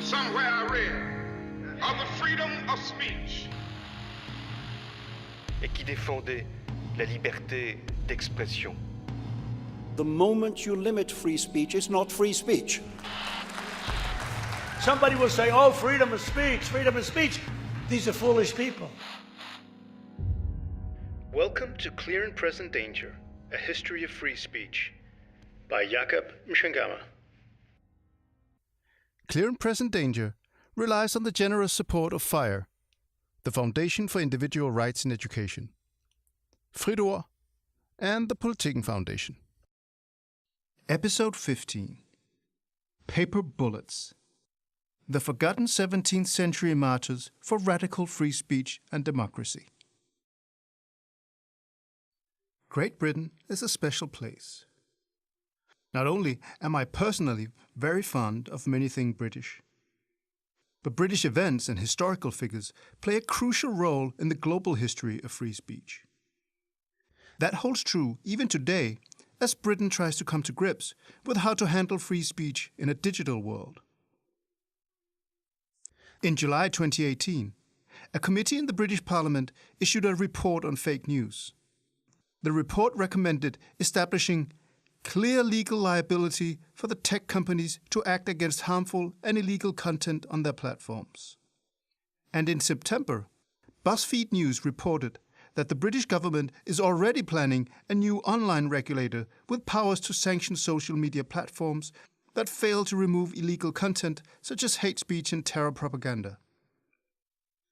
Somewhere I read of the freedom of speech. Et qui défendait la liberté d'expression. The moment you limit free speech, it's not free speech. Somebody will say, oh, freedom of speech, freedom of speech. These are foolish people. Welcome to Clear and Present Danger, A History of Free Speech, by Jakob Mshangama. Clear and Present Danger relies on the generous support of FIRE, the Foundation for Individual Rights in Education, Frit Ord, and the Politiken Foundation. Episode 15. Paper Bullets. The Forgotten 17th Century Martyrs for Radical Free Speech and Democracy. Great Britain is a special place. Not only am I personally very fond of many things British, but British events and historical figures play a crucial role in the global history of free speech. That holds true even today, as Britain tries to come to grips with how to handle free speech in a digital world. In July 2018, a committee in the British Parliament issued a report on fake news. The report recommended establishing clear legal liability for the tech companies to act against harmful and illegal content on their platforms. And in September, BuzzFeed News reported that the British government is already planning a new online regulator with powers to sanction social media platforms that fail to remove illegal content such as hate speech and terror propaganda.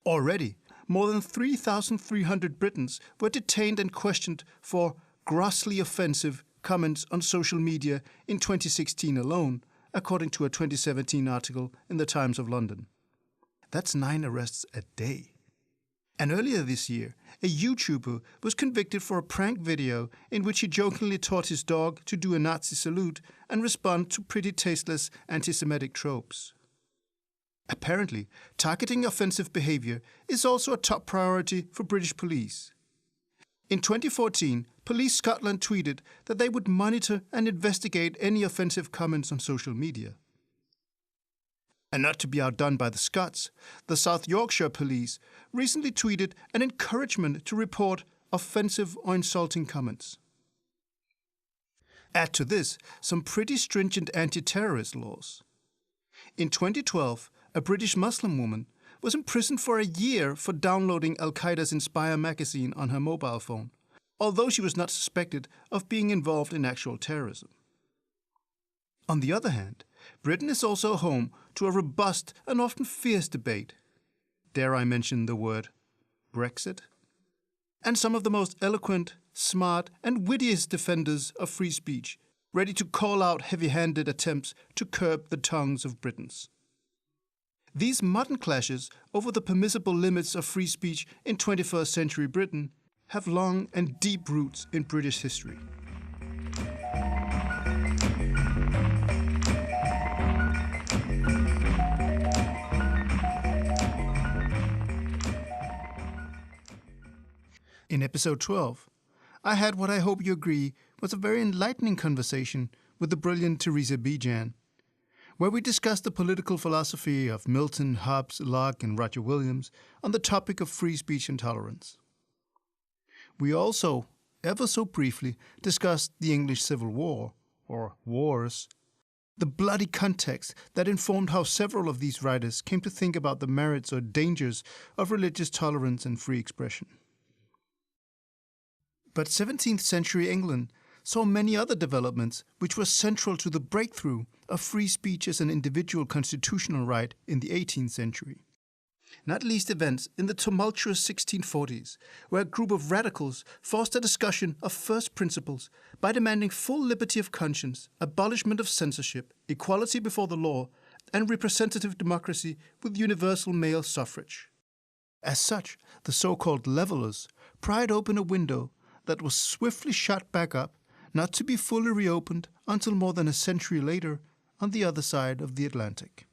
Already, more than 3,300 Britons were detained and questioned for grossly offensive comments on social media in 2016 alone, according to a 2017 article in the Times of London. That's 9 arrests a day. And earlier this year, a YouTuber was convicted for a prank video in which he jokingly taught his dog to do a Nazi salute and respond to pretty tasteless anti-Semitic tropes. Apparently, targeting offensive behavior is also a top priority for British police. In 2014, Police Scotland tweeted that they would monitor and investigate any offensive comments on social media. And not to be outdone by the Scots, the South Yorkshire Police recently tweeted an encouragement to report offensive or insulting comments. Add to this some pretty stringent anti-terrorist laws. In 2012, a British Muslim woman was imprisoned for a year for downloading Al-Qaeda's Inspire magazine on her mobile phone, although she was not suspected of being involved in actual terrorism. On the other hand, Britain is also home to a robust and often fierce debate. Dare I mention the word Brexit? And some of the most eloquent, smart, and wittiest defenders of free speech, ready to call out heavy-handed attempts to curb the tongues of Britons. These modern clashes over the permissible limits of free speech in 21st century Britain have long and deep roots in British history. In episode 12, I had what I hope you agree was a very enlightening conversation with the brilliant Teresa Bijan, where we discussed the political philosophy of Milton, Hobbes, Locke, and Roger Williams on the topic of free speech and tolerance. We also, ever so briefly, discussed the English Civil War, or wars, the bloody context that informed how several of these writers came to think about the merits or dangers of religious tolerance and free expression. But 17th century England saw many other developments which were central to the breakthrough of free speech as an individual constitutional right in the 18th century. Not least events in the tumultuous 1640s, where a group of radicals forced a discussion of first principles by demanding full liberty of conscience, abolishment of censorship, equality before the law, and representative democracy with universal male suffrage. As such, the so-called levelers pried open a window that was swiftly shut back up, not to be fully reopened until more than a century later on the other side of the Atlantic.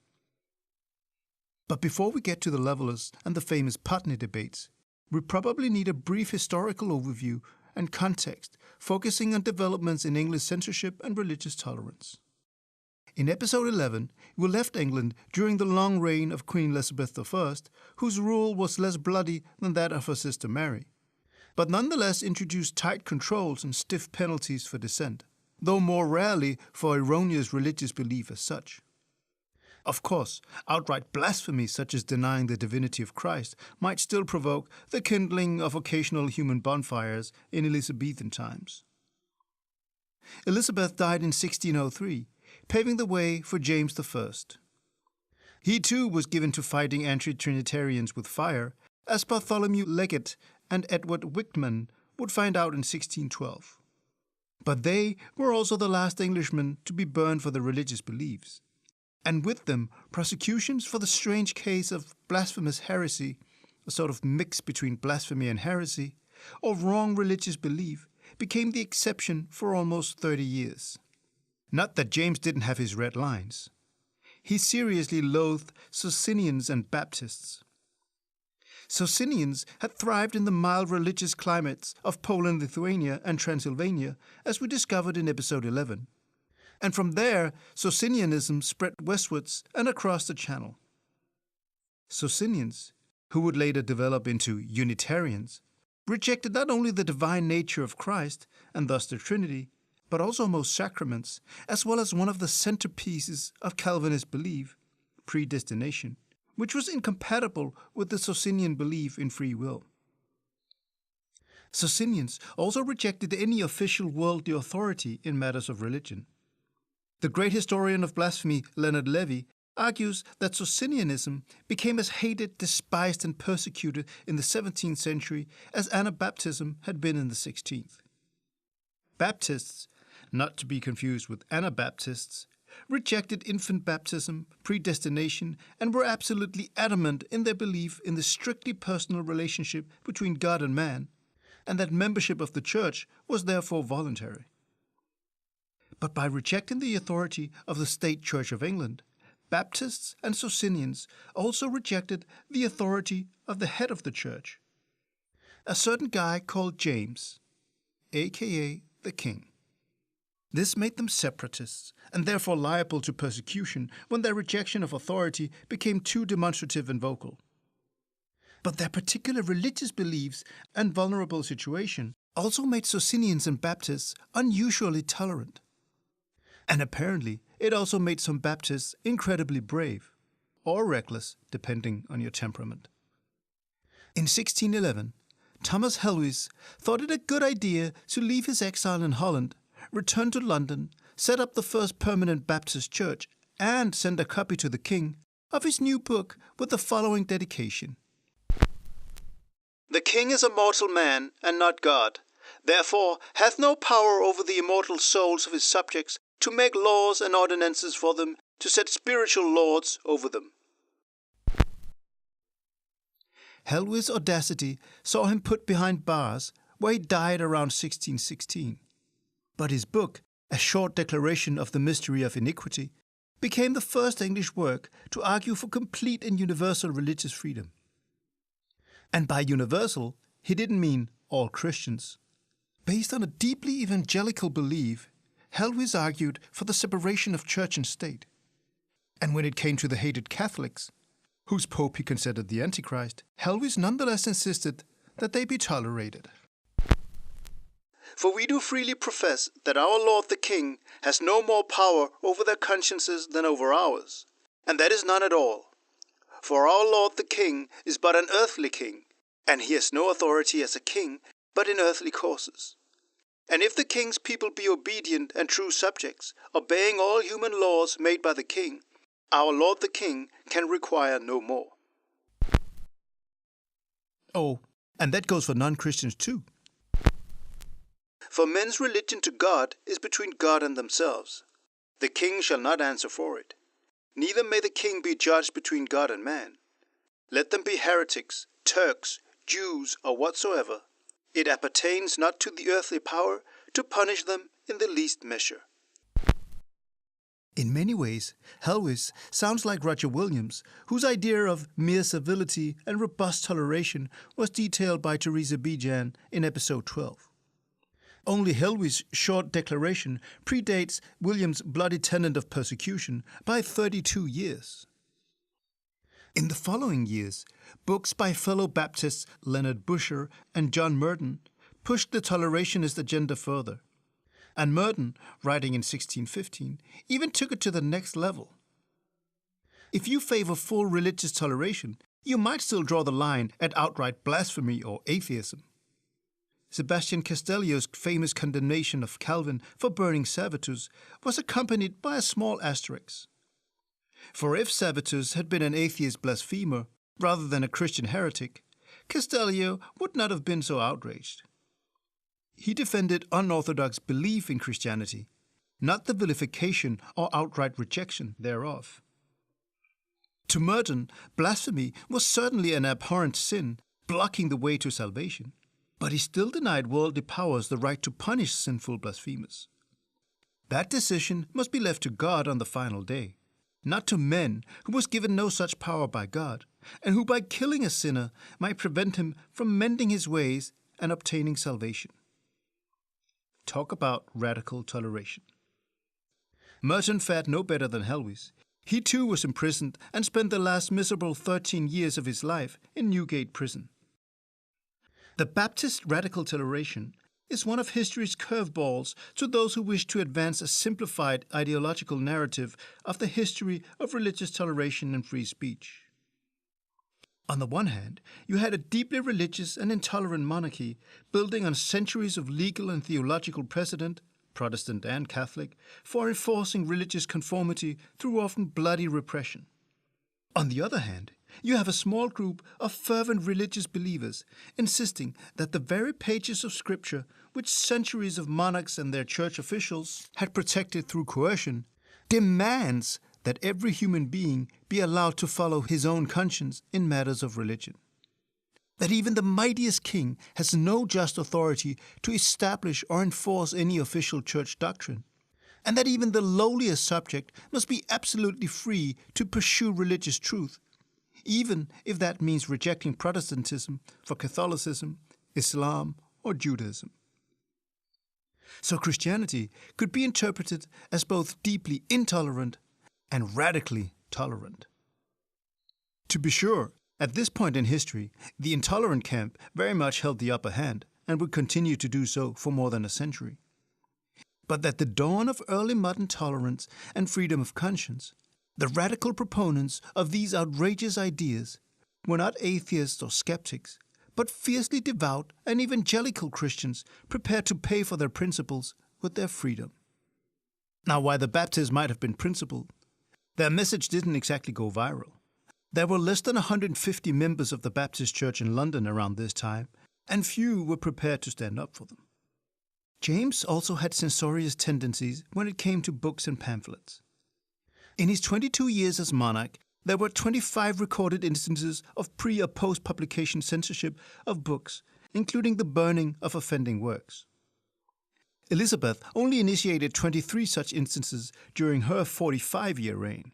But before we get to the levelers and the famous Putney debates, we probably need a brief historical overview and context focusing on developments in English censorship and religious tolerance. In episode 11, we left England during the long reign of Queen Elizabeth I, whose rule was less bloody than that of her sister Mary, but nonetheless introduced tight controls and stiff penalties for dissent, though more rarely for erroneous religious belief as such. Of course, outright blasphemy such as denying the divinity of Christ might still provoke the kindling of occasional human bonfires in Elizabethan times. Elizabeth died in 1603, paving the way for James I. He too was given to fighting anti-Trinitarians with fire, as Bartholomew Leggett and Edward Whitman would find out in 1612. But they were also the last Englishmen to be burned for their religious beliefs, and with them prosecutions for the strange case of blasphemous heresy, a sort of mix between blasphemy and heresy, or wrong religious belief, became the exception for almost 30 years. Not that James didn't have his red lines. He seriously loathed Socinians and Baptists. Socinians had thrived in the mild religious climates of Poland, Lithuania, and Transylvania, as we discovered in episode 11. And from there, Socinianism spread westwards and across the Channel. Socinians, who would later develop into Unitarians, rejected not only the divine nature of Christ, and thus the Trinity, but also most sacraments, as well as one of the centerpieces of Calvinist belief, predestination, which was incompatible with the Socinian belief in free will. Socinians also rejected any official worldly authority in matters of religion. The great historian of blasphemy, Leonard Levy, argues that Socinianism became as hated, despised, and persecuted in the 17th century as Anabaptism had been in the 16th. Baptists, not to be confused with Anabaptists, rejected infant baptism, predestination, and were absolutely adamant in their belief in the strictly personal relationship between God and man, and that membership of the church was therefore voluntary. But by rejecting the authority of the State Church of England, Baptists and Socinians also rejected the authority of the head of the church, a certain guy called James, aka the King. This made them separatists, and therefore liable to persecution when their rejection of authority became too demonstrative and vocal. But their particular religious beliefs and vulnerable situation also made Socinians and Baptists unusually tolerant. And apparently, it also made some Baptists incredibly brave, or reckless, depending on your temperament. In 1611, Thomas Helwys thought it a good idea to leave his exile in Holland, return to London, set up the first permanent Baptist church, and send a copy to the king of his new book with the following dedication. The king is a mortal man, and not God, therefore hath no power over the immortal souls of his subjects to make laws and ordinances for them, to set spiritual lords over them. Helwys' audacity saw him put behind bars, where he died around 1616. But his book, A Short Declaration of the Mystery of Iniquity, became the first English work to argue for complete and universal religious freedom. And by universal, he didn't mean all Christians. Based on a deeply evangelical belief, Helwys argued for the separation of church and state. And when it came to the hated Catholics, whose pope he considered the Antichrist, Helwys nonetheless insisted that they be tolerated. For we do freely profess that our Lord the King has no more power over their consciences than over ours, and that is none at all. For our Lord the King is but an earthly king, and he has no authority as a king, but in earthly causes. And if the king's people be obedient and true subjects, obeying all human laws made by the king, our Lord the King can require no more. Oh, and that goes for non-Christians too. For men's religion to God is between God and themselves. The king shall not answer for it. Neither may the king be judged between God and man. Let them be heretics, Turks, Jews, or whatsoever. It appertains not to the earthly power to punish them in the least measure. In many ways, Helwys sounds like Roger Williams, whose idea of mere civility and robust toleration was detailed by Teresa Bejan in episode 12. Only Helwy's short declaration predates William's bloody tenant of persecution by 32 years. In the following years, books by fellow Baptists Leonard Busher and John Merton pushed the tolerationist agenda further. And Merton, writing in 1615, even took it to the next level. If you favor full religious toleration, you might still draw the line at outright blasphemy or atheism. Sebastian Castellio's famous condemnation of Calvin for burning Servetus was accompanied by a small asterisk. For if Servetus had been an atheist blasphemer rather than a Christian heretic, Castellio would not have been so outraged. He defended unorthodox belief in Christianity, not the vilification or outright rejection thereof. To Merton, blasphemy was certainly an abhorrent sin, blocking the way to salvation, but he still denied worldly powers the right to punish sinful blasphemers. That decision must be left to God on the final day, not to men who was given no such power by God, and who by killing a sinner might prevent him from mending his ways and obtaining salvation. Talk about radical toleration. Merton fared no better than Helwys. He too was imprisoned and spent the last miserable 13 years of his life in Newgate prison. The Baptist radical toleration is one of history's curveballs to those who wish to advance a simplified ideological narrative of the history of religious toleration and free speech. On the one hand, you had a deeply religious and intolerant monarchy building on centuries of legal and theological precedent, Protestant and Catholic, for enforcing religious conformity through often bloody repression. On the other hand, you have a small group of fervent religious believers insisting that the very pages of Scripture, which centuries of monarchs and their church officials had protected through coercion, demands that every human being be allowed to follow his own conscience in matters of religion. That even the mightiest king has no just authority to establish or enforce any official church doctrine, and that even the lowliest subject must be absolutely free to pursue religious truth, even if that means rejecting Protestantism for Catholicism, Islam, or Judaism. So Christianity could be interpreted as both deeply intolerant and radically tolerant. To be sure, at this point in history, the intolerant camp very much held the upper hand and would continue to do so for more than a century. But at the dawn of early modern tolerance and freedom of conscience, the radical proponents of these outrageous ideas were not atheists or skeptics, but fiercely devout and evangelical Christians prepared to pay for their principles with their freedom. Now, while the Baptists might have been principled, their message didn't exactly go viral. There were less than 150 members of the Baptist Church in London around this time, and few were prepared to stand up for them. James also had censorious tendencies when it came to books and pamphlets. In his 22 years as monarch, there were 25 recorded instances of pre- or post-publication censorship of books, including the burning of offending works. Elizabeth only initiated 23 such instances during her 45-year reign.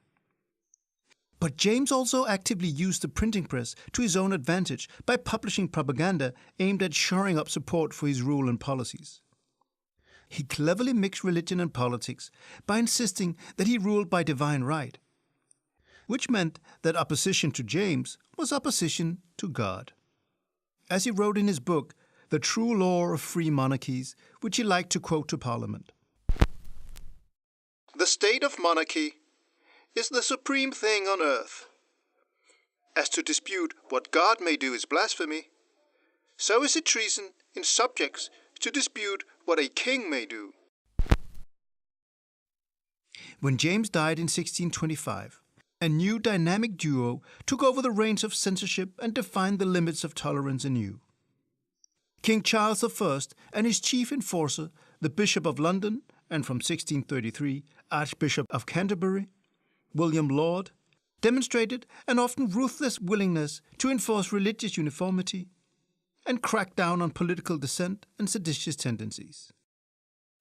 But James also actively used the printing press to his own advantage by publishing propaganda aimed at shoring up support for his rule and policies. He cleverly mixed religion and politics by insisting that he ruled by divine right, which meant that opposition to James was opposition to God. As he wrote in his book, The True Law of Free Monarchies, which he liked to quote to Parliament. The state of monarchy is the supreme thing on earth. As to dispute what God may do is blasphemy, so is it treason in subjects to dispute what a king may do. When James died in 1625, a new dynamic duo took over the reins of censorship and defined the limits of tolerance anew. King Charles I and his chief enforcer, the Bishop of London, and from 1633, Archbishop of Canterbury, William Laud, demonstrated an often ruthless willingness to enforce religious uniformity and crack down on political dissent and seditious tendencies.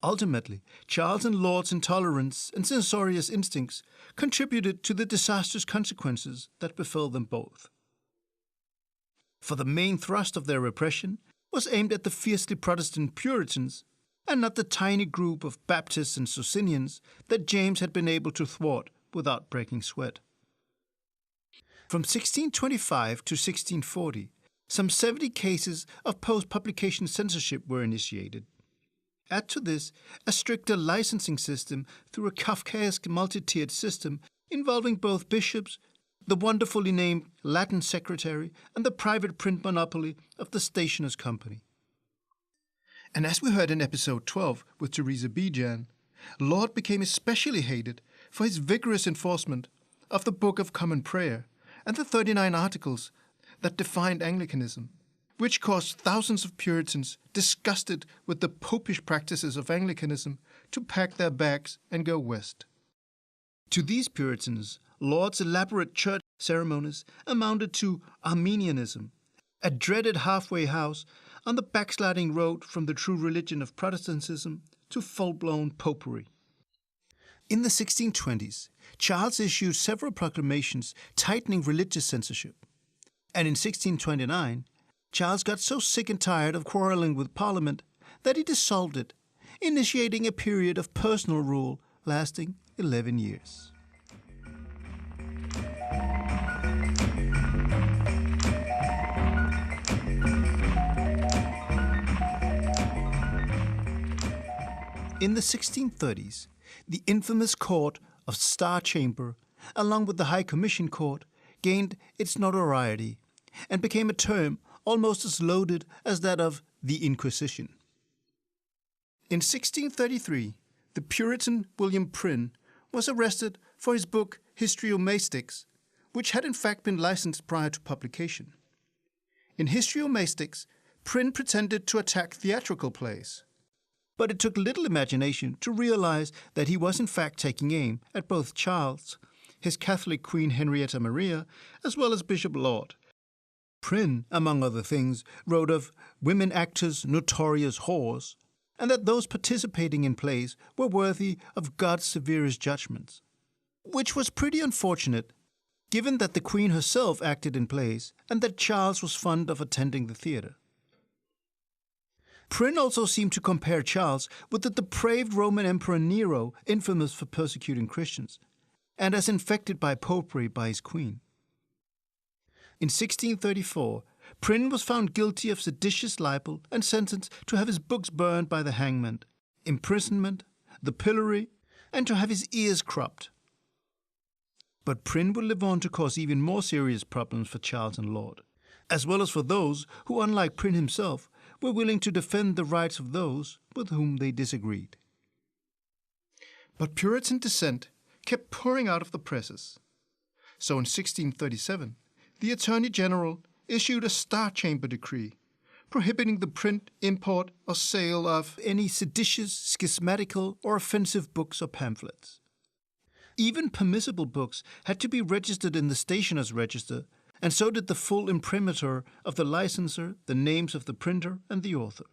Ultimately, Charles and Laud's intolerance and censorious instincts contributed to the disastrous consequences that befell them both. For the main thrust of their repression was aimed at the fiercely Protestant Puritans and not the tiny group of Baptists and Socinians that James had been able to thwart without breaking sweat. From 1625 to 1640, some 70 cases of post-publication censorship were initiated. Add to this a stricter licensing system through a Kafkaesque multi-tiered system involving both bishops, the wonderfully named Latin secretary, and the private print monopoly of the Stationers' Company. And as we heard in episode 12 with Teresa Bijan, Laud became especially hated for his vigorous enforcement of the Book of Common Prayer and the 39 articles that defined Anglicanism, which caused thousands of Puritans disgusted with the popish practices of Anglicanism to pack their bags and go west. To these Puritans, Laud's elaborate church ceremonies amounted to Arminianism, a dreaded halfway house on the backsliding road from the true religion of Protestantism to full-blown popery. In the 1620s, Charles issued several proclamations tightening religious censorship. And in 1629, Charles got so sick and tired of quarreling with Parliament that he dissolved it, initiating a period of personal rule lasting 11 years. In the 1630s, the infamous Court of Star Chamber, along with the High Commission Court, gained its notoriety and became a term almost as loaded as that of the Inquisition. In 1633, the Puritan William Prynne was arrested for his book Histriomastix, which had in fact been licensed prior to publication. In Histriomastix, Prynne pretended to attack theatrical plays, but it took little imagination to realize that he was in fact taking aim at both Charles, his Catholic Queen Henrietta Maria, as well as Bishop Laud. Prynne, among other things, wrote of women actors notorious whores, and that those participating in plays were worthy of God's severest judgments, which was pretty unfortunate, given that the Queen herself acted in plays and that Charles was fond of attending the theatre. Prynne also seemed to compare Charles with the depraved Roman Emperor Nero, infamous for persecuting Christians, and as infected by popery by his queen. In 1634, Prynne was found guilty of seditious libel and sentenced to have his books burned by the hangman, imprisonment, the pillory, and to have his ears cropped. But Prynne would live on to cause even more serious problems for Charles and Laud, as well as for those who, unlike Prynne himself, were willing to defend the rights of those with whom they disagreed. But Puritan dissent kept pouring out of the presses. So in 1637, the Attorney General issued a Star Chamber decree prohibiting the print, import, or sale of any seditious, schismatical, or offensive books or pamphlets. Even permissible books had to be registered in the Stationers' Register, and so did the full imprimatur of the licensor, the names of the printer, and the author.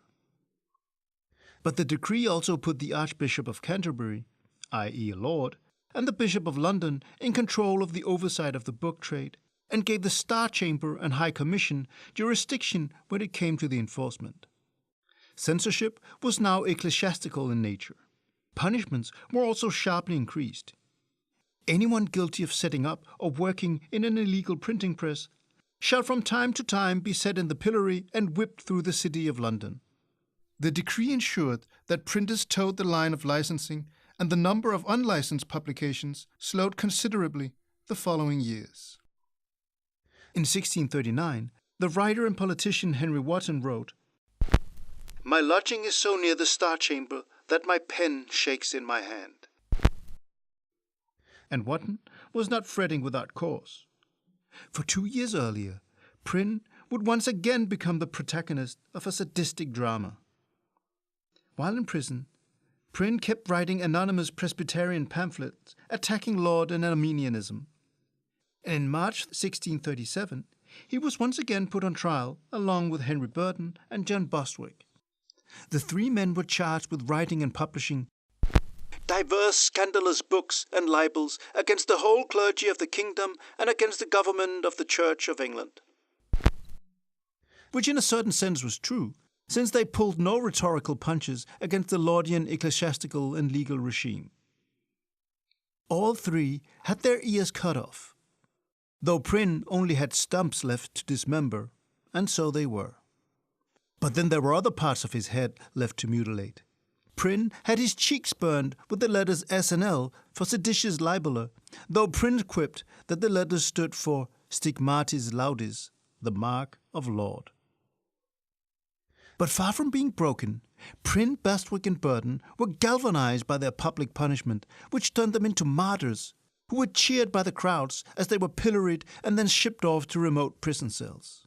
But the decree also put the Archbishop of Canterbury, i.e. Laud, and the Bishop of London in control of the oversight of the book trade, and gave the Star Chamber and High Commission jurisdiction when it came to the enforcement. Censorship was now ecclesiastical in nature. Punishments were also sharply increased. Anyone guilty of setting up or working in an illegal printing press shall from time to time be set in the pillory and whipped through the city of London. The decree ensured that printers towed the line of licensing, and the number of unlicensed publications slowed considerably the following years. In 1639, the writer and politician Henry Wotton wrote, "My lodging is so near the Star Chamber that my pen shakes in my hand." And Wotton was not fretting without cause. For 2 years earlier, Prynne would once again become the protagonist of a sadistic drama. While in prison, Prynne kept writing anonymous Presbyterian pamphlets attacking Laud and Arminianism. And in March 1637, he was once again put on trial along with Henry Burton and John Bostwick. The three men were charged with writing and publishing diverse scandalous books and libels against the whole clergy of the kingdom and against the government of the Church of England. Which in a certain sense was true, since they pulled no rhetorical punches against the Laudian ecclesiastical and legal regime. All three had their ears cut off, though Prynne only had stumps left to dismember, and so they were. But then there were other parts of his head left to mutilate. Prynne had his cheeks burned with the letters S and L for seditious libeller, though Prynne quipped that the letters stood for stigmatis laudis, the mark of Lord. But far from being broken, Prynne, Bastwick and Burton were galvanized by their public punishment, which turned them into martyrs, who were cheered by the crowds as they were pilloried and then shipped off to remote prison cells.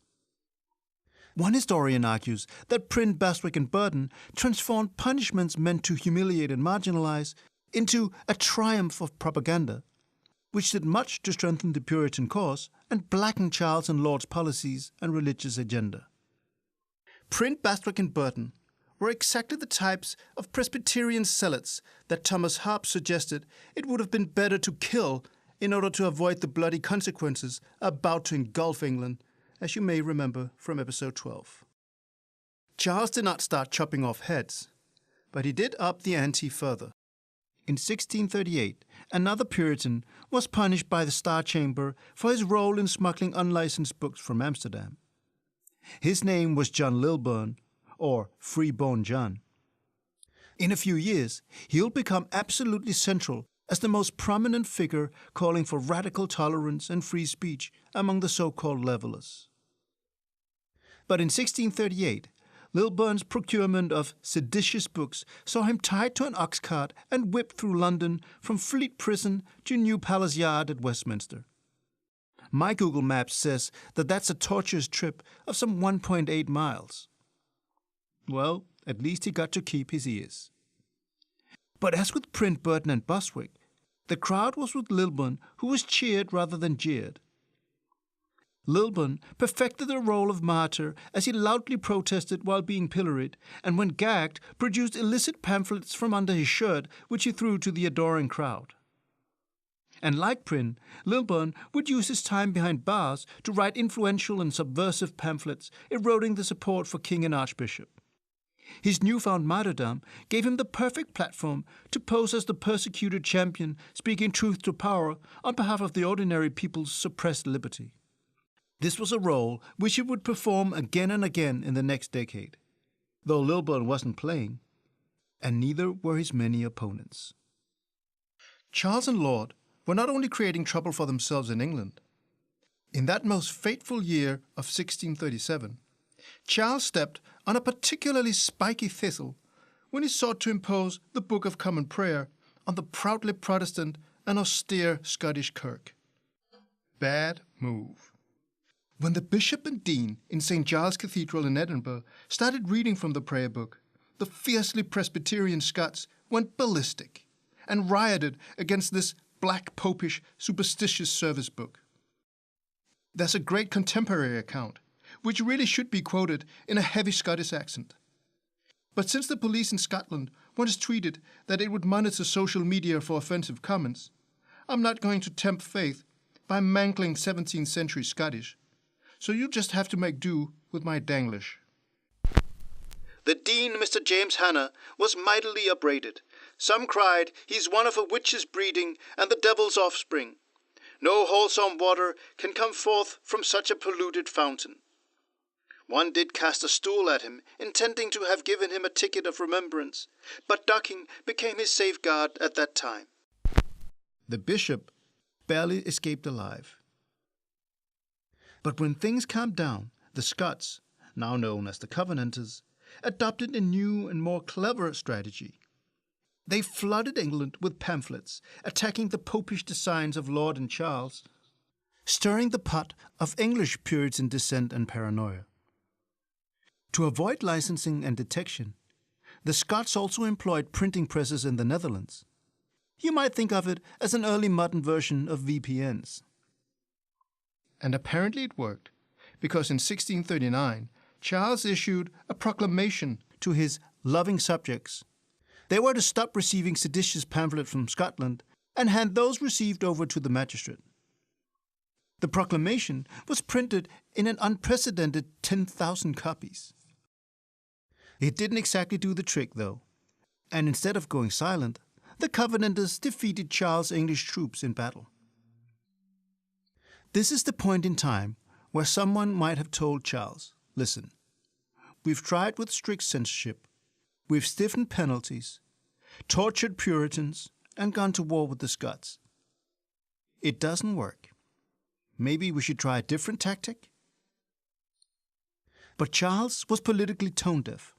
One historian argues that Prynne, Bastwick and Burton transformed punishments meant to humiliate and marginalize into a triumph of propaganda, which did much to strengthen the Puritan cause and blacken Charles and Laud's policies and religious agenda. Prynne, Bastwick and Burton were exactly the types of Presbyterian zealots that Thomas Harp suggested it would have been better to kill in order to avoid the bloody consequences about to engulf England, as you may remember from episode 12. Charles did not start chopping off heads, but he did up the ante further. In 1638, another Puritan was punished by the Star Chamber for his role in smuggling unlicensed books from Amsterdam. His name was John Lilburne, or Freeborn John. In a few years, he will become absolutely central as the most prominent figure calling for radical tolerance and free speech among the so-called levelers. But in 1638, Lilburne's procurement of seditious books saw him tied to an ox cart and whipped through London from Fleet Prison to New Palace Yard at Westminster. My Google Maps says that that's a tortuous trip of some 1.8 miles. Well, at least he got to keep his ears. But as with Prynne, Burton and Bastwick, the crowd was with Lilburne, who was cheered rather than jeered. Lilburne perfected the role of martyr as he loudly protested while being pilloried, and when gagged, produced illicit pamphlets from under his shirt which he threw to the adoring crowd. And like Prynne, Lilburne would use his time behind bars to write influential and subversive pamphlets, eroding the support for king and archbishop. His newfound martyrdom gave him the perfect platform to pose as the persecuted champion speaking truth to power on behalf of the ordinary people's suppressed liberty. This was a role which he would perform again and again in the next decade, though Lilburne wasn't playing, and neither were his many opponents. Charles and Laud were not only creating trouble for themselves in England. In that most fateful year of 1637, Charles stepped on a particularly spiky thistle when he sought to impose the Book of Common Prayer on the proudly Protestant and austere Scottish Kirk. Bad move. When the bishop and dean in St. Giles Cathedral in Edinburgh started reading from the prayer book, the fiercely Presbyterian Scots went ballistic and rioted against this black popish superstitious service book. There's a great contemporary account, which really should be quoted in a heavy Scottish accent. But since the police in Scotland once tweeted that it would monitor social media for offensive comments, I'm not going to tempt fate by mangling 17th century Scottish, so you'll just have to make do with my Danglish. The dean, Mr. James Hanna, was mightily upbraided. Some cried, "He's one of a witch's breeding and the devil's offspring. No wholesome water can come forth from such a polluted fountain." One did cast a stool at him, intending to have given him a ticket of remembrance, but ducking became his safeguard at that time. The bishop barely escaped alive. But when things calmed down, the Scots, now known as the Covenanters, adopted a new and more clever strategy. They flooded England with pamphlets attacking the popish designs of Laud and Charles, stirring the pot of English Puritan dissent and paranoia. To avoid licensing and detection, the Scots also employed printing presses in the Netherlands. You might think of it as an early modern version of VPNs. And apparently it worked, because in 1639, Charles issued a proclamation to his loving subjects. They were to stop receiving seditious pamphlets from Scotland and hand those received over to the magistrate. The proclamation was printed in an unprecedented 10,000 copies. It didn't exactly do the trick, though, and instead of going silent, the Covenanters defeated Charles' English troops in battle. This is the point in time where someone might have told Charles, listen, we've tried with strict censorship, we've stiffened penalties, tortured Puritans, and gone to war with the Scots. It doesn't work. Maybe we should try a different tactic? But Charles was politically tone-deaf.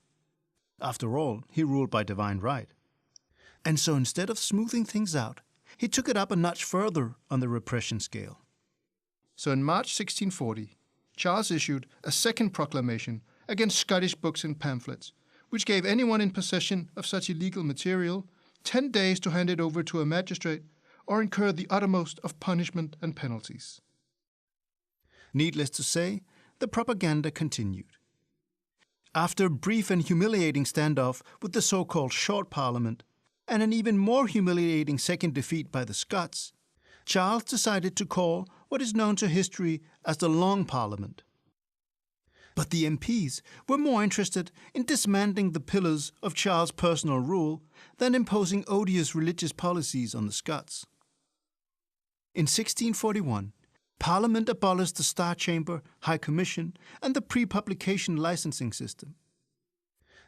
After all, he ruled by divine right. And so instead of smoothing things out, he took it up a notch further on the repression scale. So in March 1640, Charles issued a second proclamation against Scottish books and pamphlets, which gave anyone in possession of such illegal material 10 days to hand it over to a magistrate or incur the uttermost of punishment and penalties. Needless to say, the propaganda continued. After a brief and humiliating standoff with the so-called Short Parliament, and an even more humiliating second defeat by the Scots, Charles decided to call what is known to history as the Long Parliament. But the MPs were more interested in dismantling the pillars of Charles' personal rule than imposing odious religious policies on the Scots. In 1641, Parliament abolished the Star Chamber, High Commission, and the pre-publication licensing system.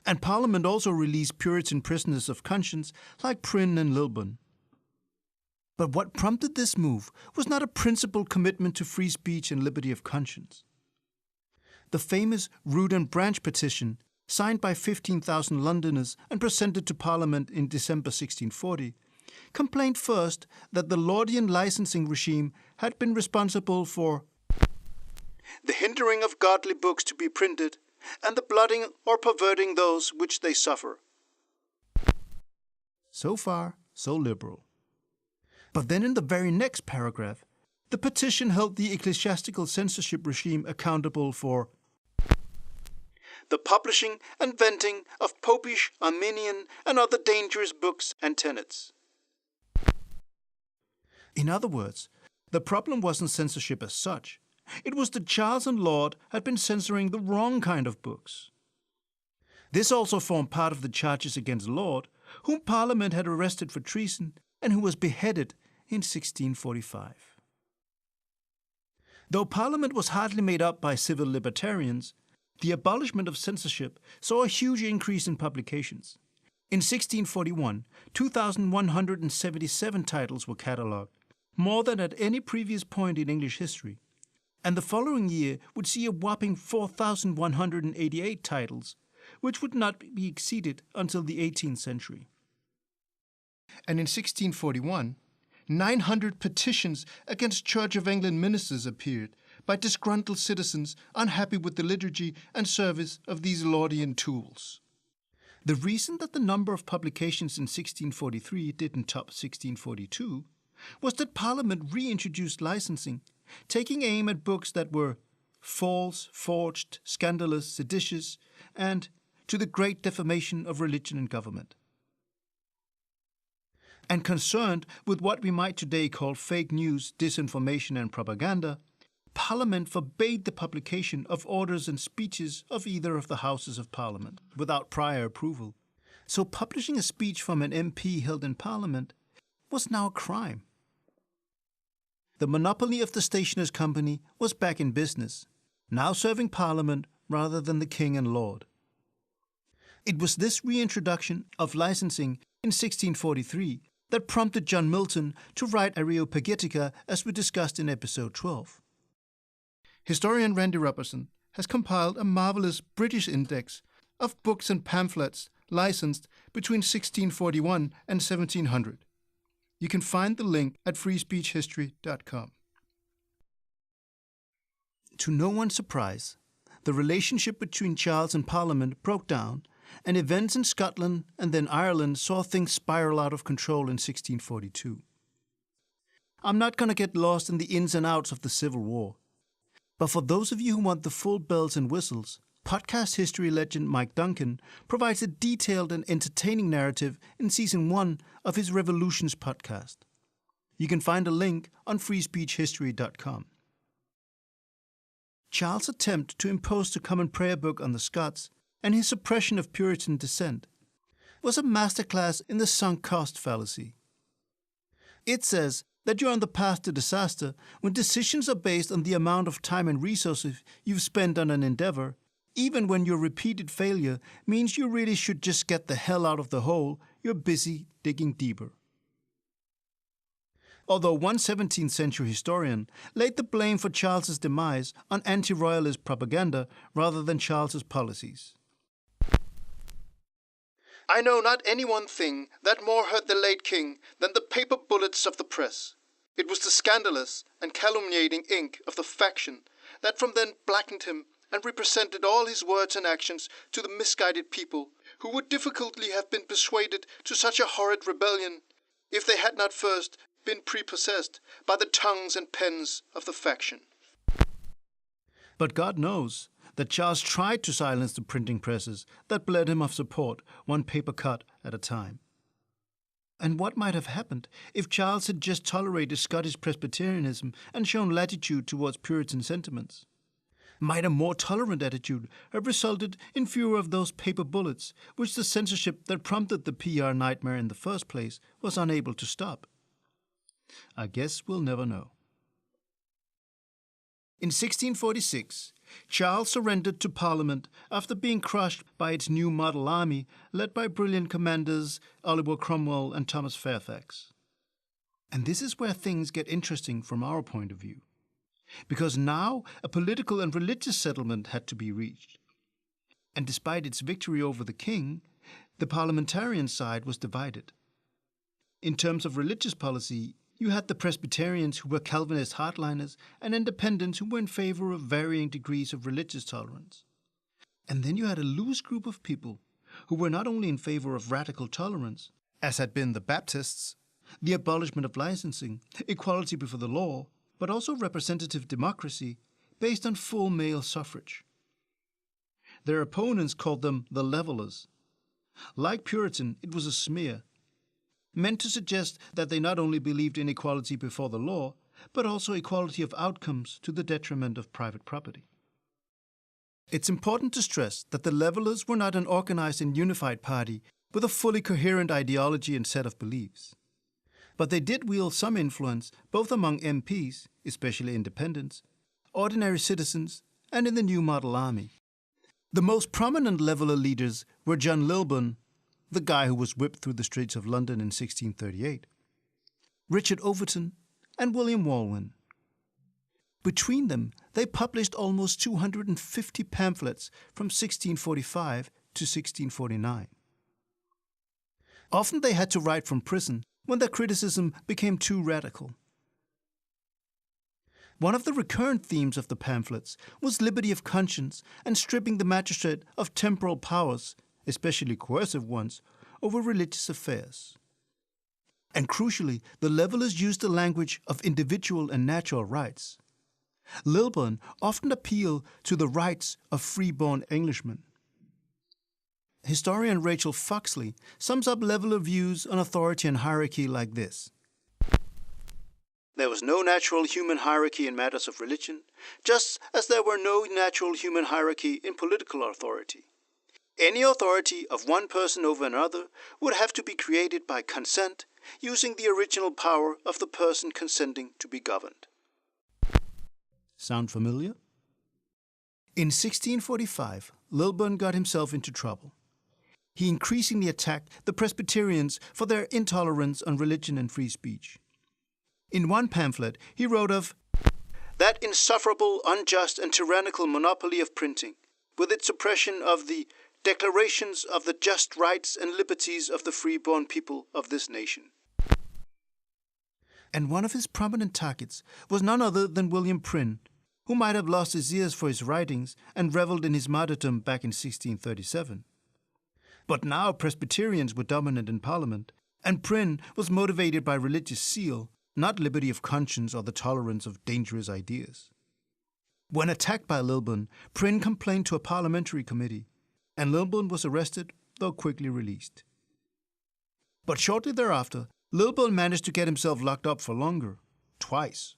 And Parliament also released Puritan prisoners of conscience like Prynne and Loeben. But what prompted this move was not a principled commitment to free speech and liberty of conscience. The famous Root and Branch petition, signed by 15,000 Londoners and presented to Parliament in December 1640, complained first that the Laudian licensing regime had been responsible for the hindering of godly books to be printed and the blooding or perverting those which they suffer. So far, so liberal. But then in the very next paragraph, the petition held the ecclesiastical censorship regime accountable for the publishing and venting of popish, Arminian, and other dangerous books and tenets. In other words, the problem wasn't censorship as such. It was that Charles and Laud had been censoring the wrong kind of books. This also formed part of the charges against Laud, whom Parliament had arrested for treason and who was beheaded in 1645. Though Parliament was hardly made up by civil libertarians, the abolishment of censorship saw a huge increase in publications. In 1641, 2,177 titles were catalogued, more than at any previous point in English history. And the following year would see a whopping 4,188 titles, which would not be exceeded until the 18th century. And in 1641, 900 petitions against Church of England ministers appeared by disgruntled citizens unhappy with the liturgy and service of these Laudian tools. The reason that the number of publications in 1643 didn't top 1642 was that Parliament reintroduced licensing, taking aim at books that were false, forged, scandalous, seditious, and to the great defamation of religion and government. And concerned with what we might today call fake news, disinformation, and propaganda, Parliament forbade the publication of orders and speeches of either of the Houses of Parliament without prior approval. So publishing a speech from an MP held in Parliament was now a crime. The monopoly of the Stationers' Company was back in business, now serving Parliament rather than the King and Lord. It was this reintroduction of licensing in 1643 that prompted John Milton to write Areopagitica, as we discussed in episode 12. Historian Randy Robertson has compiled a marvelous British index of books and pamphlets licensed between 1641 and 1700. You can find the link at freespeechhistory.com. To no one's surprise, the relationship between Charles and Parliament broke down, and events in Scotland and then Ireland saw things spiral out of control in 1642. I'm not going to get lost in the ins and outs of the Civil War, but for those of you who want the full bells and whistles, podcast history legend Mike Duncan provides a detailed and entertaining narrative in Season 1 of his Revolutions podcast. You can find a link on freespeechhistory.com. Charles' attempt to impose the Common Prayer Book on the Scots and his suppression of Puritan dissent was a masterclass in the sunk cost fallacy. It says that you're on the path to disaster when decisions are based on the amount of time and resources you've spent on an endeavor, even when your repeated failure means you really should just get the hell out of the hole you're busy digging deeper. Although one 17th century historian laid the blame for Charles's demise on anti-royalist propaganda rather than Charles's policies. I know not any one thing that more hurt the late king than the paper bullets of the press. It was the scandalous and calumniating ink of the faction that from then blackened him and represented all his words and actions to the misguided people, who would difficultly have been persuaded to such a horrid rebellion if they had not first been prepossessed by the tongues and pens of the faction. But God knows that Charles tried to silence the printing presses that bled him of support, one paper cut at a time. And what might have happened if Charles had just tolerated Scottish Presbyterianism and shown latitude towards Puritan sentiments? Might a more tolerant attitude have resulted in fewer of those paper bullets which the censorship that prompted the PR nightmare in the first place was unable to stop? I guess we'll never know. In 1646, Charles surrendered to Parliament after being crushed by its new model army led by brilliant commanders Oliver Cromwell and Thomas Fairfax. And this is where things get interesting from our point of view, because now a political and religious settlement had to be reached. And despite its victory over the king, the parliamentarian side was divided. In terms of religious policy, you had the Presbyterians who were Calvinist hardliners and independents who were in favor of varying degrees of religious tolerance. And then you had a loose group of people who were not only in favor of radical tolerance, as had been the Baptists, the abolishment of licensing, equality before the law, but also representative democracy based on full male suffrage. Their opponents called them the Levelers. Like Puritan, it was a smear, meant to suggest that they not only believed in equality before the law, but also equality of outcomes to the detriment of private property. It's important to stress that the Levelers were not an organized and unified party with a fully coherent ideology and set of beliefs. But they did wield some influence both among MPs, especially independents, ordinary citizens, and in the new model army. The most prominent Leveler leaders were John Loeben, the guy who was whipped through the streets of London in 1638, Richard Overton, and William Walwyn. Between them, they published almost 250 pamphlets from 1645 to 1649. Often they had to write from prison when their criticism became too radical. One of the recurrent themes of the pamphlets was liberty of conscience and stripping the magistrate of temporal powers, especially coercive ones, over religious affairs. And crucially, the Levelers used the language of individual and natural rights. Lilburn often appealed to the rights of free-born Englishmen. Historian Rachel Foxley sums up Leveler views on authority and hierarchy like this. There was no natural human hierarchy in matters of religion, just as there were no natural human hierarchy in political authority. Any authority of one person over another would have to be created by consent, using the original power of the person consenting to be governed. Sound familiar? In 1645, Lilburn got himself into trouble. He increasingly attacked the Presbyterians for their intolerance on religion and free speech. In one pamphlet, he wrote of that insufferable, unjust, and tyrannical monopoly of printing, with its suppression of the declarations of the just rights and liberties of the free-born people of this nation. And one of his prominent targets was none other than William Prynne, who might have lost his ears for his writings and reveled in his martyrdom back in 1637. But now Presbyterians were dominant in Parliament, and Prynne was motivated by religious zeal, not liberty of conscience or the tolerance of dangerous ideas. When attacked by Lilburn, Prynne complained to a parliamentary committee, and Lilburn was arrested, though quickly released. But shortly thereafter, Lilburn managed to get himself locked up for longer, twice,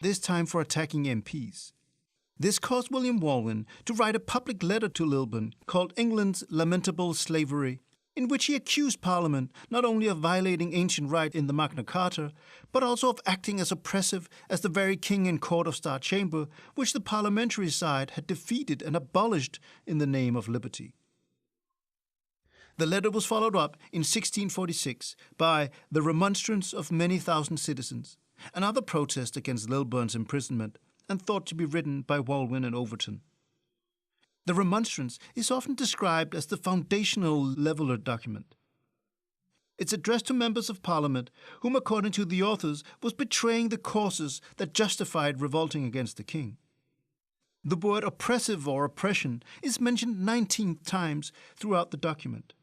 this time for attacking MPs. This caused William Walwyn to write a public letter to Loeben called England's Lamentable Slavery, in which he accused Parliament not only of violating ancient right in the Magna Carta, but also of acting as oppressive as the very King and Court of Star Chamber, which the parliamentary side had defeated and abolished in the name of liberty. The letter was followed up in 1646 by the remonstrance of many thousand citizens, another protest against Lilburn's imprisonment, and thought to be written by Walwyn and Overton. The remonstrance is often described as the foundational Leveller document. It's addressed to members of Parliament whom, according to the authors, was betraying the causes that justified revolting against the king. The word oppressive or oppression is mentioned 19 times throughout the document.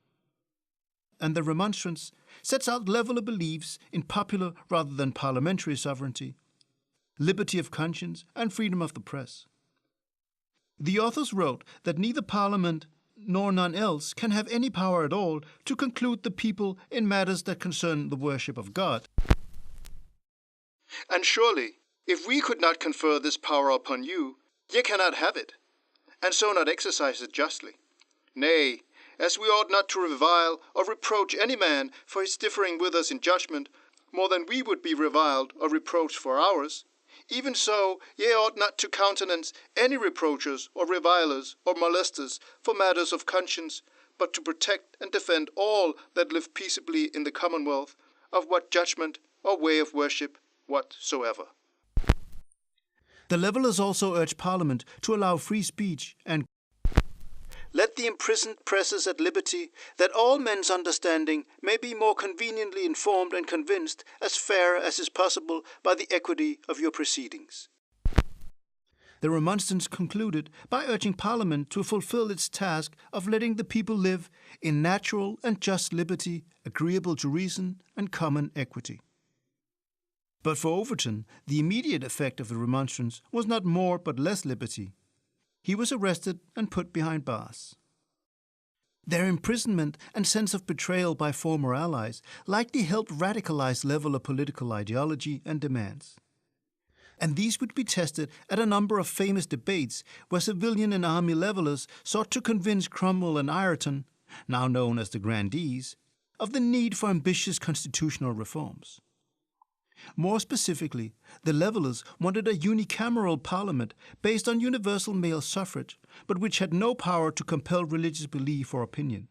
And the remonstrance sets out Leveller beliefs in popular rather than parliamentary sovereignty, liberty of conscience, and freedom of the press. The authors wrote that neither Parliament nor none else can have any power at all to conclude the people in matters that concern the worship of God. And surely, if we could not confer this power upon you, ye cannot have it, and so not exercise it justly. Nay, as we ought not to revile or reproach any man for his differing with us in judgment, more than we would be reviled or reproached for ours, even so ye ought not to countenance any reproachers or revilers or molesters for matters of conscience, but to protect and defend all that live peaceably in the commonwealth, of what judgment or way of worship whatsoever. The Levellers also urged Parliament to allow free speech and let the imprisoned presses at liberty, that all men's understanding may be more conveniently informed and convinced, as fair as is possible by the equity of your proceedings. The remonstrance concluded by urging Parliament to fulfill its task of letting the people live in natural and just liberty, agreeable to reason and common equity. But for Overton, the immediate effect of the remonstrance was not more but less liberty. He was arrested and put behind bars. Their imprisonment and sense of betrayal by former allies likely helped radicalize Leveller political ideology and demands. And these would be tested at a number of famous debates where civilian and army Levellers sought to convince Cromwell and Ireton, now known as the Grandees, of the need for ambitious constitutional reforms. More specifically, the Levellers wanted a unicameral parliament based on universal male suffrage, but which had no power to compel religious belief or opinion.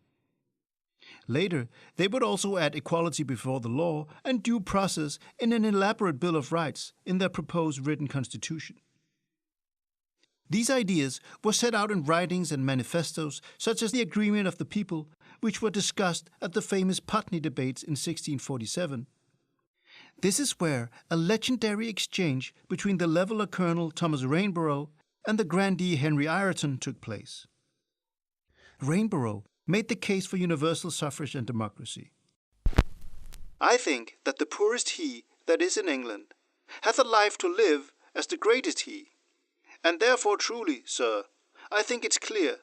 Later, they would also add equality before the law and due process in an elaborate Bill of Rights in their proposed written constitution. These ideas were set out in writings and manifestos such as the Agreement of the People, which were discussed at the famous Putney debates in 1647. This is where a legendary exchange between the Leveller Colonel Thomas Rainborough and the Grandee Henry Ireton took place. Rainborough made the case for universal suffrage and democracy. I think that the poorest he that is in England hath a life to live as the greatest he, and therefore truly, sir, I think it's clear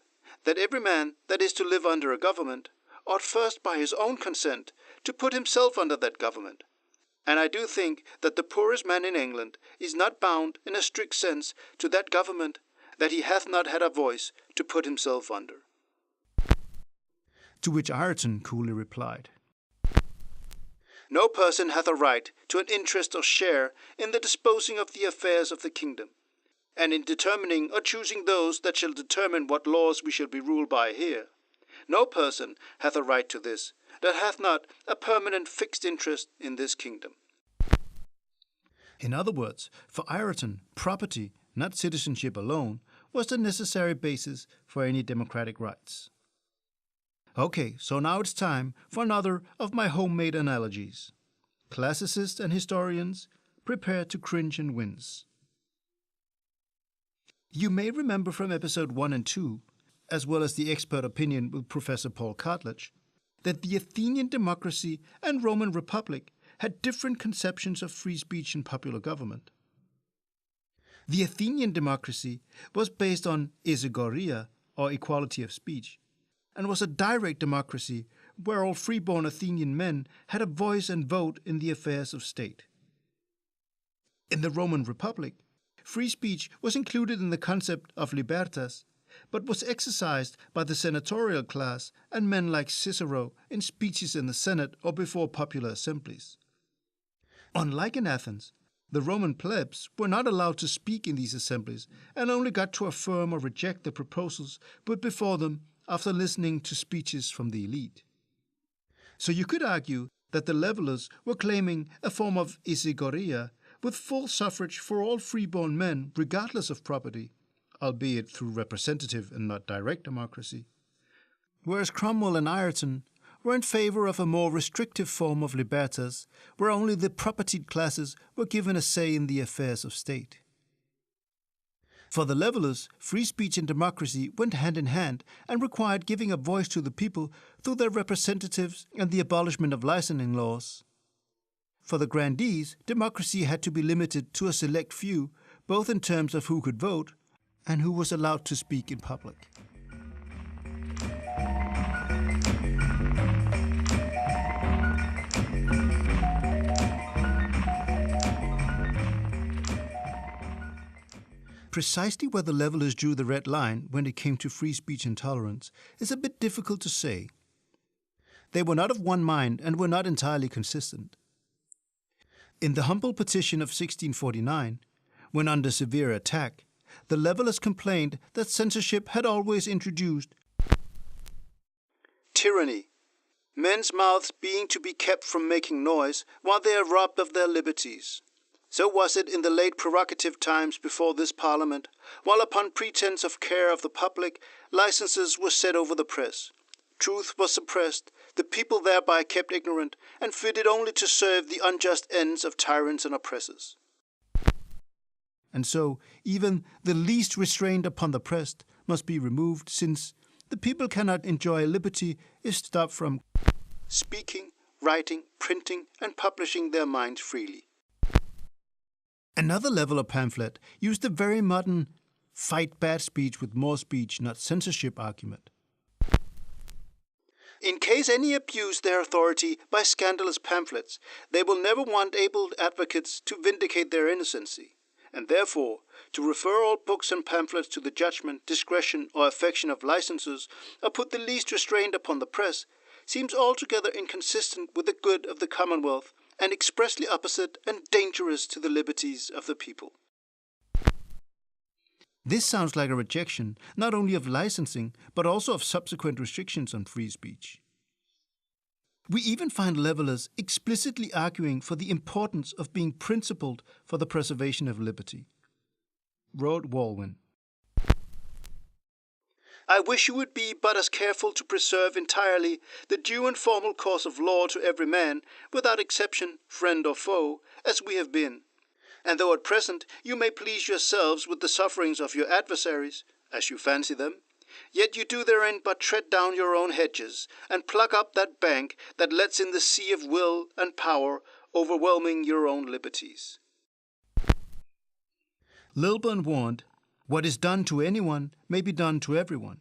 that every man that is to live under a government ought first by his own consent to put himself under that government. And I do think that the poorest man in England is not bound in a strict sense to that government that he hath not had a voice to put himself under. To which Ireton coolly replied, No person hath a right to an interest or share in the disposing of the affairs of the kingdom, and in determining or choosing those that shall determine what laws we shall be ruled by here. No person hath a right to this, that hath not a permanent fixed interest in this kingdom. In other words, for Ireton, property, not citizenship alone, was the necessary basis for any democratic rights. Okay, so now it's time for another of my homemade analogies. Classicists and historians, prepare to cringe and wince. You may remember from episode 1 and 2, as well as the expert opinion with Professor Paul Cartledge, that the Athenian democracy and Roman Republic had different conceptions of free speech and popular government. The Athenian democracy was based on isegoria, or equality of speech, and was a direct democracy where all freeborn Athenian men had a voice and vote in the affairs of state. In the Roman Republic, free speech was included in the concept of libertas, but was exercised by the senatorial class and men like Cicero in speeches in the Senate or before popular assemblies. Unlike in Athens, the Roman plebs were not allowed to speak in these assemblies and only got to affirm or reject the proposals put before them after listening to speeches from the elite. So you could argue that the levelers were claiming a form of isegoria with full suffrage for all freeborn men regardless of property, albeit through representative and not direct democracy, whereas Cromwell and Ireton were in favour of a more restrictive form of libertas, where only the propertied classes were given a say in the affairs of state. For the levelers, free speech and democracy went hand in hand and required giving a voice to the people through their representatives and the abolishment of licensing laws. For the grandees, democracy had to be limited to a select few, both in terms of who could vote and who was allowed to speak in public. Precisely where the levelers drew the red line when it came to free speech and tolerance is a bit difficult to say. They were not of one mind and were not entirely consistent. In the humble petition of 1649, when under severe attack, the levelers complained that censorship had always introduced tyranny, men's mouths being to be kept from making noise while they are robbed of their liberties. So was it in the late prerogative times before this Parliament, while upon pretence of care of the public, licenses were set over the press. Truth was suppressed, the people thereby kept ignorant, and fitted only to serve the unjust ends of tyrants and oppressors. And so, even the least restraint upon the press must be removed, since the people cannot enjoy liberty if stopped from speaking, writing, printing, and publishing their minds freely. Another leveler pamphlet used a very modern fight bad speech with more speech, not censorship argument. In case any abuse their authority by scandalous pamphlets, they will never want able advocates to vindicate their innocency, and therefore to refer all books and pamphlets to the judgment, discretion, or affection of licensers, or put the least restraint upon the press, seems altogether inconsistent with the good of the Commonwealth, and expressly opposite and dangerous to the liberties of the people. This sounds like a rejection not only of licensing, but also of subsequent restrictions on free speech. We even find levelers explicitly arguing for the importance of being principled for the preservation of liberty. Wrote Walwyn. I wish you would be but as careful to preserve entirely the due and formal course of law to every man, without exception, friend or foe, as we have been. And though at present you may please yourselves with the sufferings of your adversaries, as you fancy them, yet you do therein but tread down your own hedges, and pluck up that bank that lets in the sea of will and power, overwhelming your own liberties. Loeben warned, what is done to anyone may be done to everyone.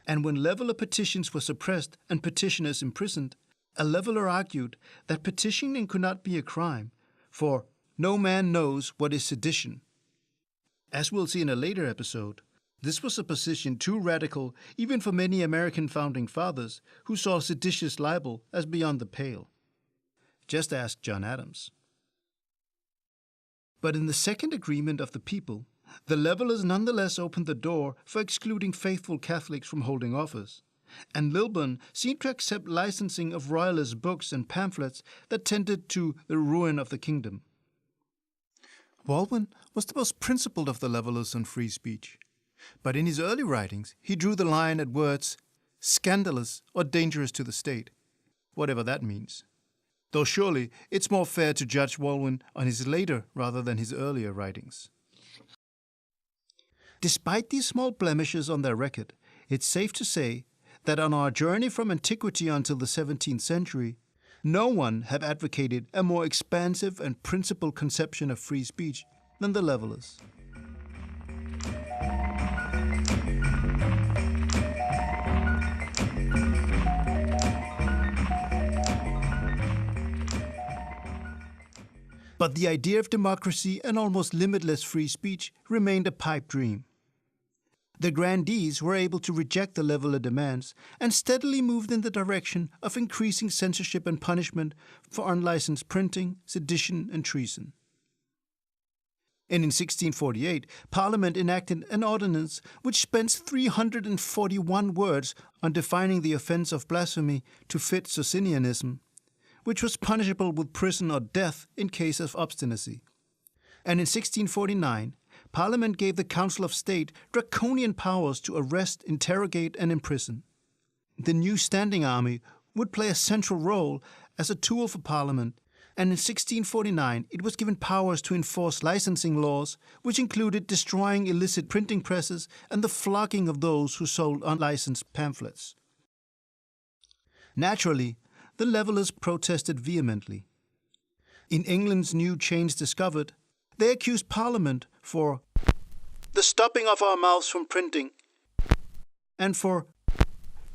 And when leveler petitions were suppressed and petitioners imprisoned, a leveler argued that petitioning could not be a crime, for no man knows what is sedition. As we'll see in a later episode, this was a position too radical even for many American founding fathers who saw seditious libel as beyond the pale. Just ask John Adams. But in the second agreement of the people, the levelers nonetheless opened the door for excluding faithful Catholics from holding office, and Loeben seemed to accept licensing of royalist books and pamphlets that tended to the ruin of the kingdom. Walwyn was the most principled of the levelers on free speech, but in his early writings he drew the line at words scandalous or dangerous to the state, whatever that means. Though surely it's more fair to judge Walwyn on his later rather than his earlier writings. Despite these small blemishes on their record, it's safe to say that on our journey from antiquity until the 17th century, no one have advocated a more expansive and principled conception of free speech than the levelers. But the idea of democracy and almost limitless free speech remained a pipe dream. The grandees were able to reject the leveler demands and steadily moved in the direction of increasing censorship and punishment for unlicensed printing, sedition, and treason. And in 1648, Parliament enacted an ordinance which spends 341 words on defining the offence of blasphemy to fit Socinianism, which was punishable with prison or death in case of obstinacy. And in 1649, Parliament gave the Council of State draconian powers to arrest, interrogate, and imprison. The new standing army would play a central role as a tool for Parliament, and in 1649 it was given powers to enforce licensing laws, which included destroying illicit printing presses and the flogging of those who sold unlicensed pamphlets. Naturally, the levelers protested vehemently. In England's new chains discovered, they accused Parliament for the stopping of our mouths from printing, and for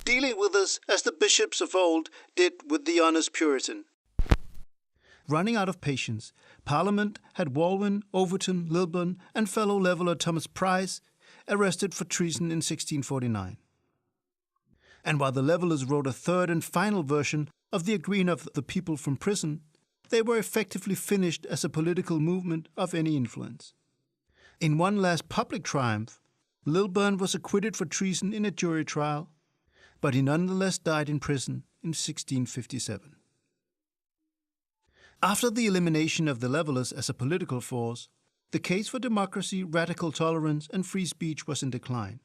dealing with us as the bishops of old did with the honest Puritan. Running out of patience, Parliament had Walwyn, Overton, Lilburn, and fellow leveller Thomas Price arrested for treason in 1649. And while the levelers wrote a third and final version of the Agreeing of the People from prison, they were effectively finished as a political movement of any influence. In one last public triumph, Lilburn was acquitted for treason in a jury trial, but he nonetheless died in prison in 1657. After the elimination of the levelers as a political force, the case for democracy, radical tolerance, and free speech was in decline.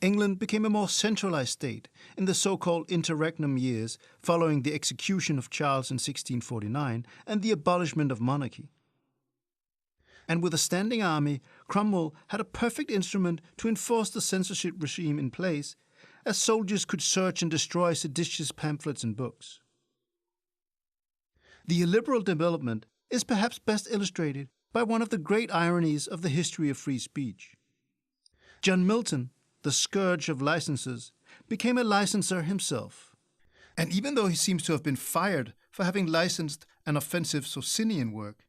England became a more centralized state in the so-called interregnum years following the execution of Charles in 1649 and the abolishment of monarchy. And with a standing army, Cromwell had a perfect instrument to enforce the censorship regime in place, as soldiers could search and destroy seditious pamphlets and books. The illiberal development is perhaps best illustrated by one of the great ironies of the history of free speech. John Milton, the scourge of licensers, became a licenser himself. And even though he seems to have been fired for having licensed an offensive Socinian work,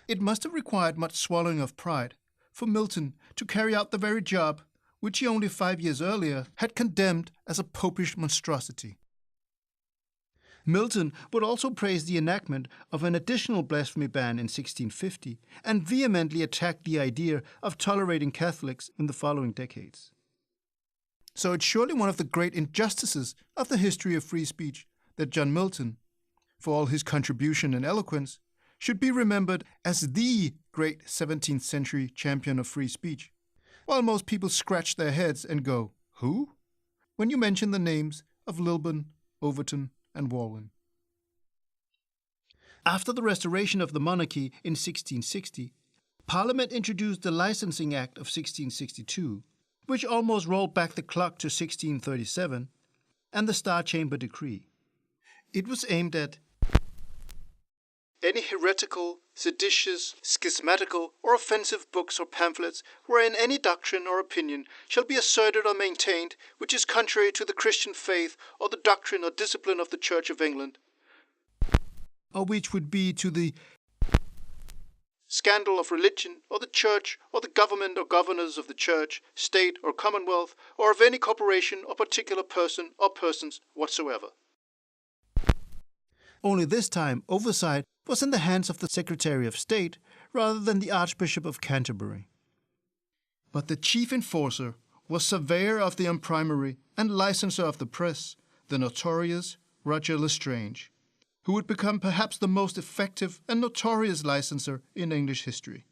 it must have required much swallowing of pride for Milton to carry out the very job which he only 5 years earlier had condemned as a popish monstrosity. Milton would also praise the enactment of an additional blasphemy ban in 1650 and vehemently attack the idea of tolerating Catholics in the following decades. So it's surely one of the great injustices of the history of free speech that John Milton, for all his contribution and eloquence, should be remembered as the great 17th century champion of free speech, while most people scratch their heads and go, "Who?" when you mention the names of Lilburn, Overton, and Walwyn. After the restoration of the monarchy in 1660, Parliament introduced the Licensing Act of 1662, which almost rolled back the clock to 1637, and the Star Chamber Decree. It was aimed at any heretical, seditious, schismatical, or offensive books or pamphlets wherein any doctrine or opinion shall be asserted or maintained which is contrary to the Christian faith or the doctrine or discipline of the Church of England, or which would be to the scandal of religion, or the Church, or the government or governors of the Church, state, or commonwealth, or of any corporation or particular person or persons whatsoever. Only this time, oversight was in the hands of the Secretary of State rather than the Archbishop of Canterbury. But the chief enforcer was surveyor of the imprimery and licenser of the press, the notorious Roger Lestrange, who would become perhaps the most effective and notorious licenser in English history.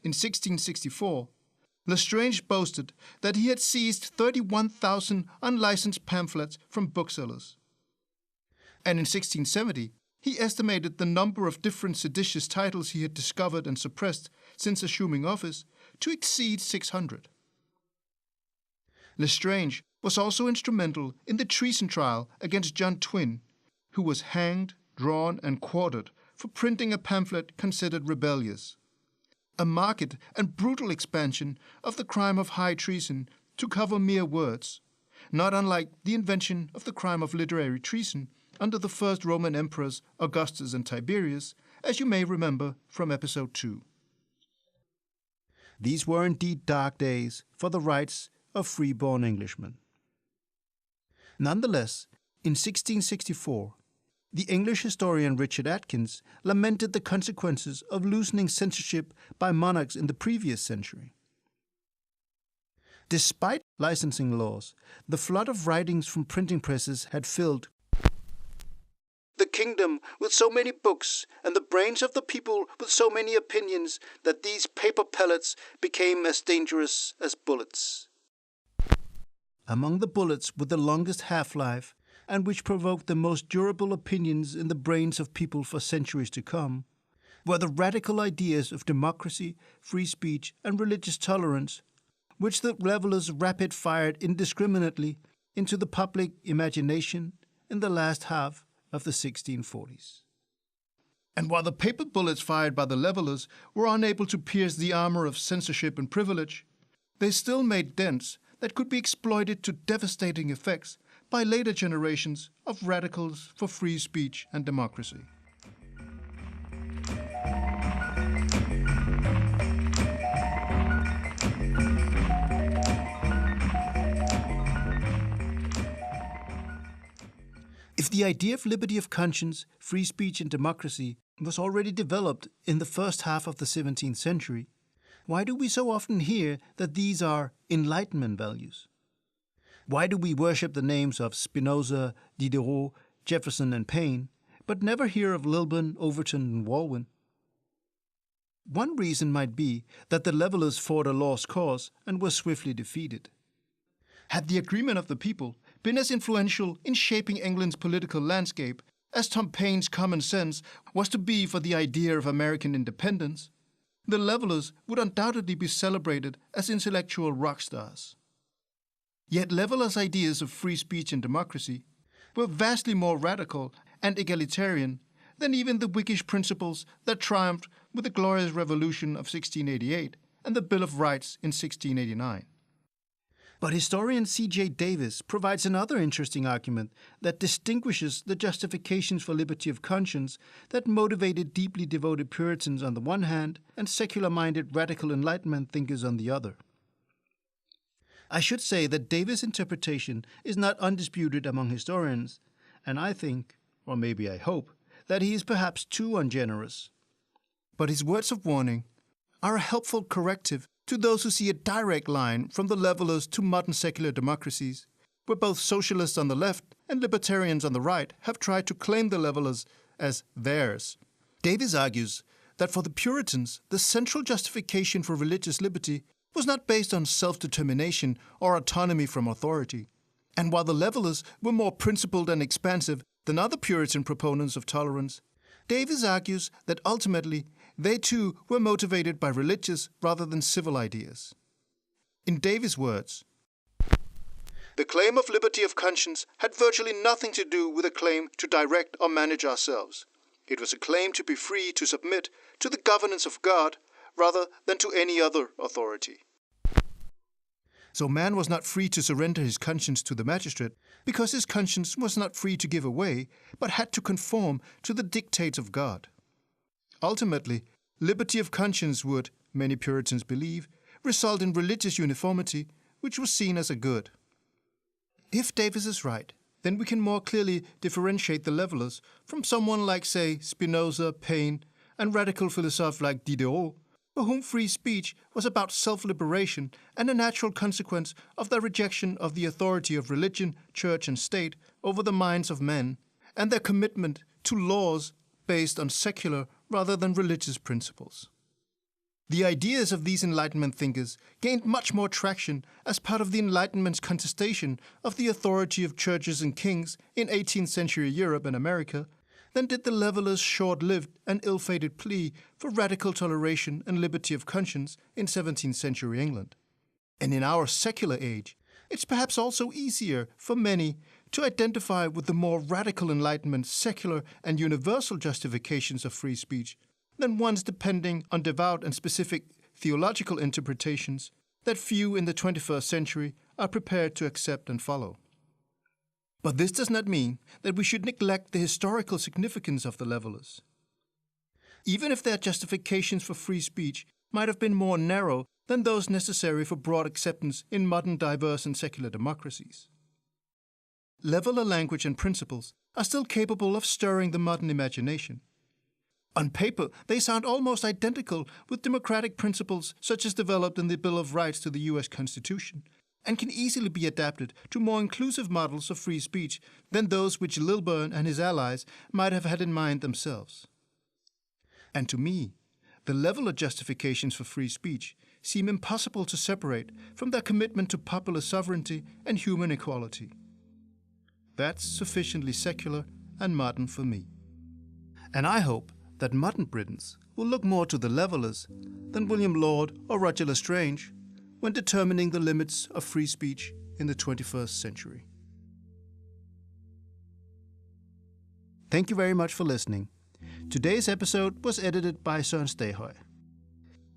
In 1664, Lestrange boasted that he had seized 31,000 unlicensed pamphlets from booksellers. And in 1670, he estimated the number of different seditious titles he had discovered and suppressed since assuming office to exceed 600. Lestrange was also instrumental in the treason trial against John Twyn, who was hanged, drawn, and quartered for printing a pamphlet considered rebellious, a marked and brutal expansion of the crime of high treason to cover mere words, not unlike the invention of the crime of literary treason under the first Roman emperors Augustus and Tiberius, as you may remember from episode 2. These were indeed dark days for the rights of free-born Englishmen. Nonetheless, in 1664, the English historian Richard Atkins lamented the consequences of loosening censorship by monarchs in the previous century. Despite licensing laws, the flood of writings from printing presses had filled the kingdom with so many books and the brains of the people with so many opinions that these paper pellets became as dangerous as bullets. Among the bullets with the longest half-life and which provoked the most durable opinions in the brains of people for centuries to come were the radical ideas of democracy, free speech, and religious tolerance, which the revelers rapid-fired indiscriminately into the public imagination in the last half of the 1640s. And while the paper bullets fired by the levelers were unable to pierce the armor of censorship and privilege, they still made dents that could be exploited to devastating effects by later generations of radicals for free speech and democracy. If the idea of liberty of conscience, free speech and democracy was already developed in the first half of the 17th century, why do we so often hear that these are Enlightenment values? Why do we worship the names of Spinoza, Diderot, Jefferson and Paine, but never hear of Loeben, Overton and Walwyn? One reason might be that the levelers fought a lost cause and were swiftly defeated. Had the agreement of the people been as influential in shaping England's political landscape as Tom Paine's common sense was to be for the idea of American independence, the levelers would undoubtedly be celebrated as intellectual rock stars. Yet levelers' ideas of free speech and democracy were vastly more radical and egalitarian than even the Whiggish principles that triumphed with the Glorious Revolution of 1688 and the Bill of Rights in 1689. But historian C.J. Davis provides another interesting argument that distinguishes the justifications for liberty of conscience that motivated deeply devoted Puritans on the one hand and secular-minded radical Enlightenment thinkers on the other. I should say that Davis' interpretation is not undisputed among historians, and I think, or maybe I hope, that he is perhaps too ungenerous. But his words of warning are a helpful corrective to those who see a direct line from the levelers to modern secular democracies, where both socialists on the left and libertarians on the right have tried to claim the levelers as theirs. Davis argues that for the Puritans, the central justification for religious liberty was not based on self-determination or autonomy from authority. And while the levelers were more principled and expansive than other Puritan proponents of tolerance, Davis argues that ultimately they too were motivated by religious rather than civil ideas. In Davis' words, "The claim of liberty of conscience had virtually nothing to do with a claim to direct or manage ourselves. It was a claim to be free to submit to the governance of God rather than to any other authority." So man was not free to surrender his conscience to the magistrate because his conscience was not free to give away, but had to conform to the dictates of God. Ultimately, liberty of conscience would, many Puritans believe, result in religious uniformity, which was seen as a good. If Davis is right, then we can more clearly differentiate the levelers from someone like, say, Spinoza, Paine, and radical philosophers like Diderot, for whom free speech was about self-liberation and a natural consequence of their rejection of the authority of religion, church, and state over the minds of men, and their commitment to laws based on secular rather than religious principles. The ideas of these Enlightenment thinkers gained much more traction as part of the Enlightenment's contestation of the authority of churches and kings in 18th century Europe and America than did the levelers' short-lived and ill-fated plea for radical toleration and liberty of conscience in 17th century England. And in our secular age, it's perhaps also easier for many to identify with the more radical Enlightenment's secular and universal justifications of free speech than ones depending on devout and specific theological interpretations that few in the 21st century are prepared to accept and follow. But this does not mean that we should neglect the historical significance of the levelers. Even if their justifications for free speech might have been more narrow than those necessary for broad acceptance in modern diverse and secular democracies. Leveler language and principles are still capable of stirring the modern imagination. On paper, they sound almost identical with democratic principles such as developed in the Bill of Rights to the US Constitution, and can easily be adapted to more inclusive models of free speech than those which Loeben and his allies might have had in mind themselves. And to me, the leveler justifications for free speech seem impossible to separate from their commitment to popular sovereignty and human equality. That's sufficiently secular and modern for me. And I hope that modern Britons will look more to the levelers than William Laud or Roger Lestrange when determining the limits of free speech in the 21st century. Thank you very much for listening. Today's episode was edited by Søren Stahøj.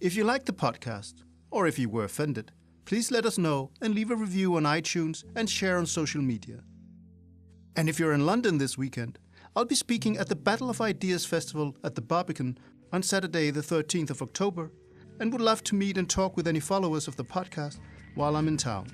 If you liked the podcast, or if you were offended, please let us know and leave a review on iTunes and share on social media. And if you're in London this weekend, I'll be speaking at the Battle of Ideas Festival at the Barbican on Saturday the 13th of October, and would love to meet and talk with any followers of the podcast while I'm in town.